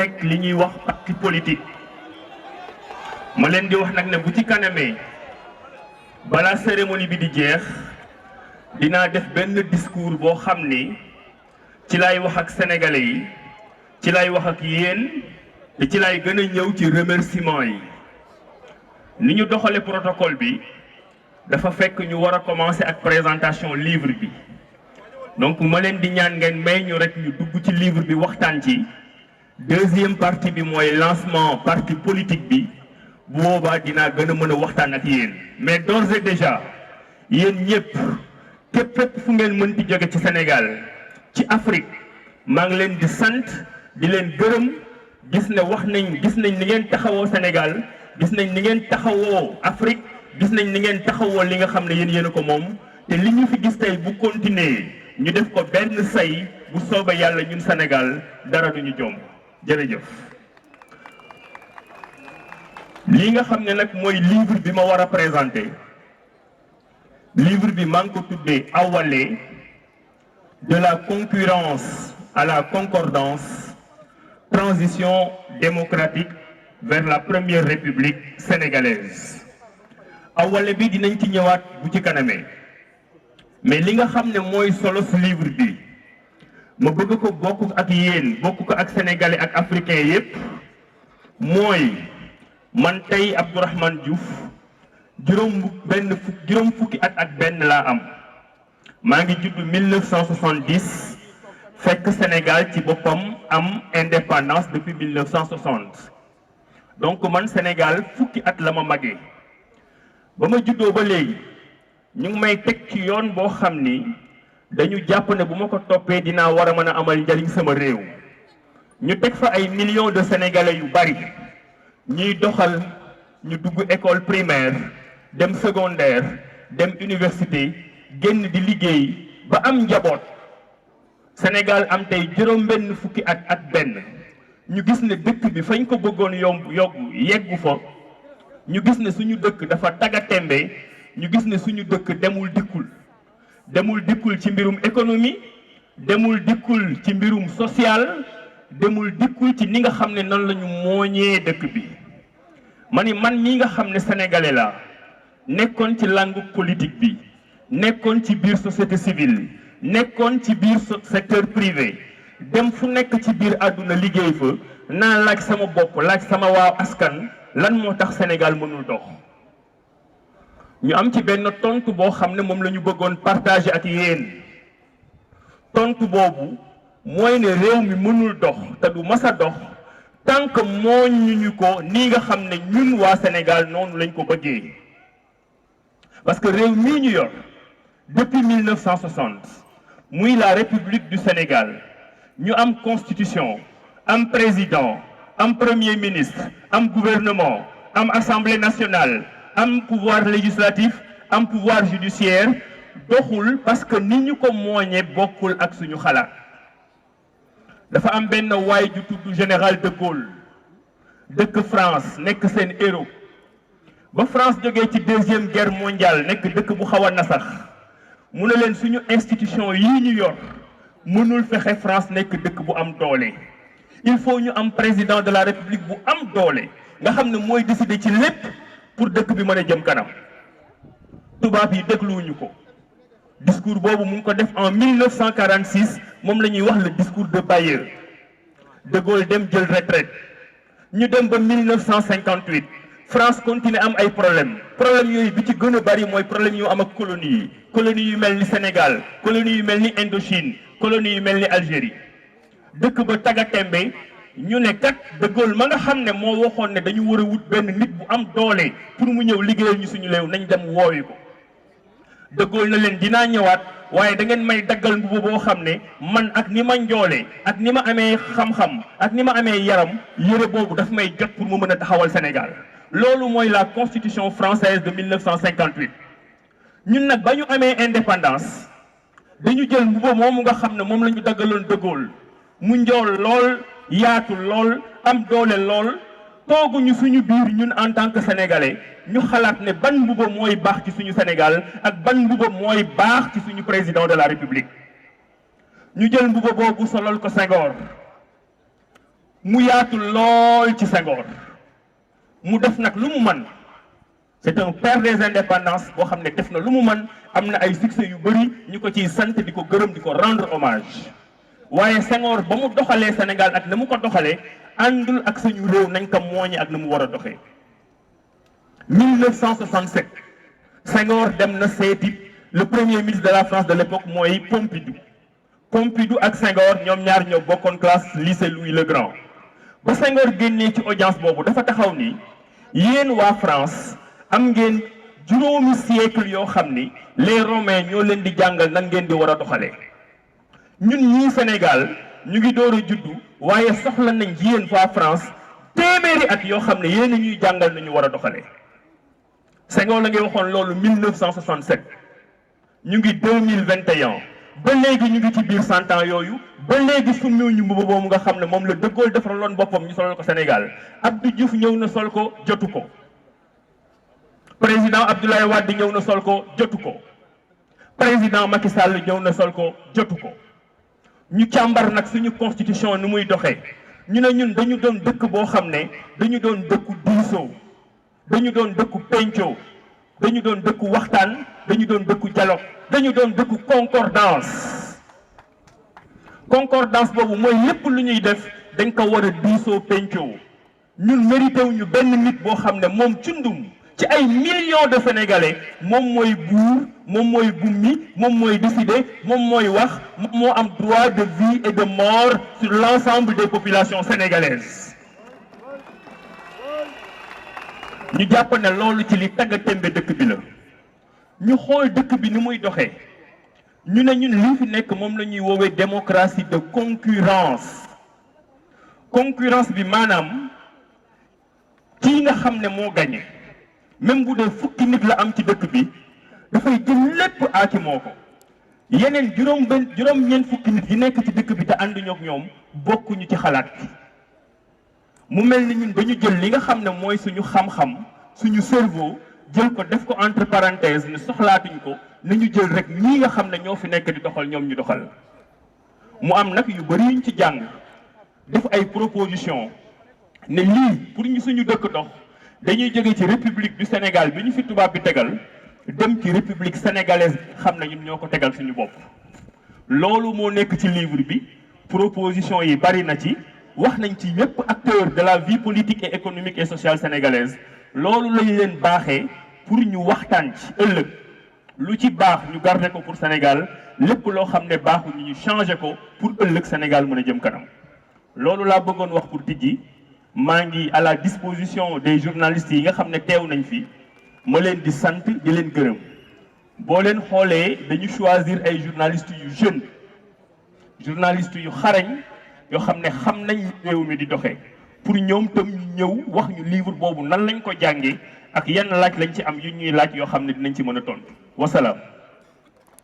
teg li ñuy wax parti politique ma leen di wax nag ne bu ci kanamee balaa cérémonie bi di jeex dinaa def benn discours boo xam ni ci lay wax ak sénégalais yi ci lay wax ak yéen te ci lay gën a ñëw ci remerciement yi ni ñu doxale protocole bi dafa fekk ñu war a commencer ak présentation livre bi donc ma leen di ñaan ngeen may ñu rek ñu dugg ci livre bi waxtaan ci deuxième partie bi mooy lancement parti politique bi bu boobaa dinaa gën a mën a waxtaan ak yéen mais d'ores et déjà yéen ñëpp képp fu ngeen mënti jóge ci Sénégal ci Afrique maa ngi leen di sant di leen gërëm gis nañ ni ngeen taxawoo Sénégal gis nañ ni ngeen taxawoo Afrique gis nañ ni ngeen taxawoo li nga xam ne yéen a ko moom te li ñu fi gis tey bu continuer ñu def ko benn say bu soobee yàlla ñun Sénégal dara duñu jomb jërëjëf. li nga xam ne nag mooy livre bi ma war a présenter livre bi maa ngi ko tuddee Awalé de la concurrence à la concordance transition démocratique vers la première république sénégalaise. Awalé bi dinañ ci ñëwaat bu ci kanamee mais li nga xam ne mooy solo su livre bi ma bëgg ko bokk ak yéen bokk ko ak sénégalais ak africain yépp mooy man tey Abdourahmane Diouf juróom fukki at ak benn laa am maa ngi judd 1970 fekk Sénégal ci boppam am indépendance depuis 1960 donc man Sénégal fukki at la ma magee ba ma juddoo ba léegi ñu ngi may teg ci yoon boo xam ni dañu jàpp ne bu ma ko toppee dinaa war a mën a amal njariñ sama réew ñu teg fa ay millions de sénégalais yu bari ñuy doxal ñu dugg école primaire dem secondaire dem université génn di liggéey ba am njaboot Sénégal am tey juróom-benn fukki at ak benn ñu gis ne dëkk bi fañ ko bëggoon yeggu fa ñu gis ne suñu dëkk dafa taggatémbe ñu gis ne suñu dëkk demul dikkul ci mbirum économie demul dikkul ci mbirum social demul dikkul ci ni nga xam ne noonu la ñu mooñee dëkk bi ma ni man mii nga xam ne sénégalais la nekkoon ci langue politique bi nekkoon ci biir société civile nekkoon ci biir secteur privé dem fu nekk ci biir àdduna liggéey fa naa laaj sama bopp laaj sama waaw askan lan moo tax Sénégal mënul dox ñu am ci benn tontu boo xam ne moom la ñu bëggoon partager ak yéen tontu boobu mooy ne réew mi mënul dox te du mas a dox tant que mooñuñu ko nii nga xam ne ñun waa Sénégal noonu lañ ko bëggee parce que réew mii ñu yor depuis 1960 muy la République du Sénégal ñu am constitution am président am premier ministre am gouvernement am assemblée nationale am pouvoir législatif am pouvoir judiciaire doxul parce que ni ñu ko mooñee bokkul ak suñu xalaat dafa am benn waay ju tudd général de Gaulle dëkk France nekk seen héros ba France jógee ci deuxième guerre mondiale nekk dëkk bu xaw a nasax mu ne leen suñu institution yii ñu yor mënul fexe France nekk dëkk bu am doole il faut ñu am président de la République bu am doole nga xam ne mooy décider ci lépp pour dëkk bi mën a jëm kanam tubaab yi dégluwuñu ko discours boobu mu ngi ko def en 1946 moom la ñuy wax le discours de Bayeux de Gaulle dem jël retraite ñu dem ba 1958 France continue am ay problème yooyu bi ci gën a bari mooy problème yu am ak colonie yu mel ni Sénégal colonie yu mel ni Indochine colonie yu mel ni Algérie dëkk ba taggatémbe ñu ne kat de Gaulle ma nga xam ne moo waxoon ne dañu war a wut benn nit bu am doole pour mu ñëw liggéeyal ñu suñu réew nañ dem woowi ko de Gaulle na leen dinaa ñëwaat waaye da ngeen may daggal mbubu boo xam ne man ak ni ma njoole ak ni ma amee xam-xam ak ni ma amee yaram yére boobu daf may jot pour mu mën a taxawal Sénégal loolu mooy la constitution française de 1958 ñun nag ba ñu amee indépendance dañu jël mbubu moomu nga xam ne moom la ñu daggaloon de Gaulle mu njool lool yaatu lool am doole lool tooguñu suñu biir ñun en tant que sénégalais ñu xalaat ne ban mbuba mooy baax ci suñu Sénégal ak ban mbuba mooy baax ci suñu président de la République ñu jël mbuba boobu solal ko Senghor mu yaatu lool ci Senghor mu def nag lu mu mën c'est un père des indépendances boo xam ne def na lu mu mën am na ay succès yu bëri ñu ko ciy sant di ko gërëm di ko rendre hommage waaye Senghor ba mu doxalee Sénégal ak na mu ko doxalee àndul ak suñu réew nañ ko mooñe ak na mu war a doxee 1967 Senghor dem na seeti le premier ministre de la France de l'époque mooy Pompidou ak Senghor ñoom ñaar ñoo bokkoon classe lycée Louis le Grand ba Senghor génnee ci audience boobu dafa taxaw ni yéen waa France am ngeen juróomi siècle yoo xam ni les Romains ñoo leen di jàngal nan ngeen di war a doxalee ñun ñii Sénégal ñu ngi door a juddu waaye soxla nañ ci yéen waa France téeméeri at yoo xam ne yéen a ñuy jàngal nañu war a doxalee Senghor la ngay waxoon loolu 1967 ñu ngi 2021 ba léegi ñu ngi ci biir 100 ans yooyu ba léegi summiwuñu mbubb boobu nga xam ne moom la De Gaulle defaraloon boppam ñu solal ko Sénégal Abdou Diouf ñëw na sol ko jotu ko président Abdoulaye Wade ñëw na sol ko jotu ko président Macky Sall ñëw na sol ko jotu ko ñu càmbar nag suñu constitution nu muy doxee ñu ne ñun dañu doon dëkk boo xam ne dañu doon dëkku diisoo dañu doon dëkku pencoo dañu doon dëkku waxtaan dañu doon dëkku dialogue dañu doon dëkku concordance boobu mooy lépp lu ñuy def dañ ko war a diisoo pencoo ñun mérité wuñu benn nit boo xam ne moom cundum ci ay millions de sénégalais moom mooy buur moom mooy bummi moom mooy décider moom mooy wax moom moo am droit de vie et de mort sur l'ensemble des populations sénégalaises ñu jàpp ne loolu ci li tagga témbe dëkk bi la ñu xool dëkk bi ni muy doxee ñu ne ñun li fi nekk moom la ñuy woowee démocratie de concurrence bi maanaam kii nga xam ne moo gagné même bu dee fukki nit la am ci dëkk bi dafay jël lépp aaki moo ko yeneen juróom-ñeent fukki nit yi nekk ci dëkk bi te ànduñu ak ñoom bokkuñu ci xalaat bi mu mel ni ñun dañu jël li nga xam ne mooy suñu xam-xam suñu cerveau jël ko def ko entre parenthèses ñu soxlaatuñ ko nañu jël rek ñii nga xam ne ñoo fi nekk di doxal ñoom ñu doxal mu am nag yu bëri yuñ ci jàng def ay proposition ne lii pour ñu suñu dëkk dox dañuy jóge ci république du Sénégal bi ñu fi tubaab bi tegal dem ci république sénégalaise bi xam ne ñun ñoo ko tegal suñu bopp loolu moo nekk ci livre bi proposition yi bari na ci wax nañ ci ñëpp acteurs de la vie politique et économique et sociale sénégalaise loolu lañ leen baaxee pour ñu waxtaan ci ëllëg lu ci baax ñu garder ko pour Sénégal lépp loo xam ne baaxul ñu changer ko pour ëllëg Sénégal mën a jëm kanam loolu laa bëggoon wax pour tijji maa ngi à la disposition des journalistes yi nga xam ne teew nañ fi ma leen di sant di leen gërëm boo leen xoolee dañu choisir ay journalistes yu jeunes journalistes yu xarañ yoo xam ne xam nañ réew mi di doxee pour ñoom tam ñu ñëw wax ñu livre boobu nan lañ ko jàngee ak yenn laaj lañ ci am yu ñuy laaj yoo xam ne dinañ ci mën a tontu wasalaam.